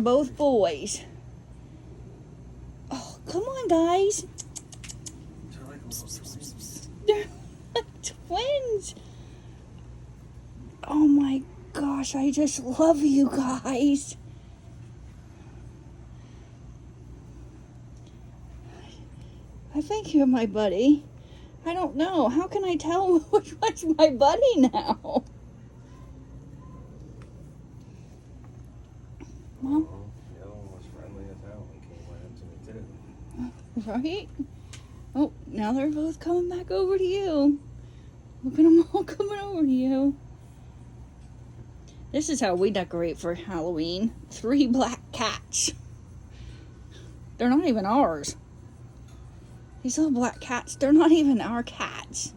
Both boys. Oh, come on, guys. They're like twins. Oh my gosh, I just love you guys. I think you're my buddy. I don't know. How can I tell which one's my buddy now? Well, the other one was friendly as hell and came right up to me too. right? Oh, now they're both coming back over to you. Look at them all coming over to you. This is how we decorate for Halloween. 3 black cats. They're not even ours. These little black cats, they're not even our cats.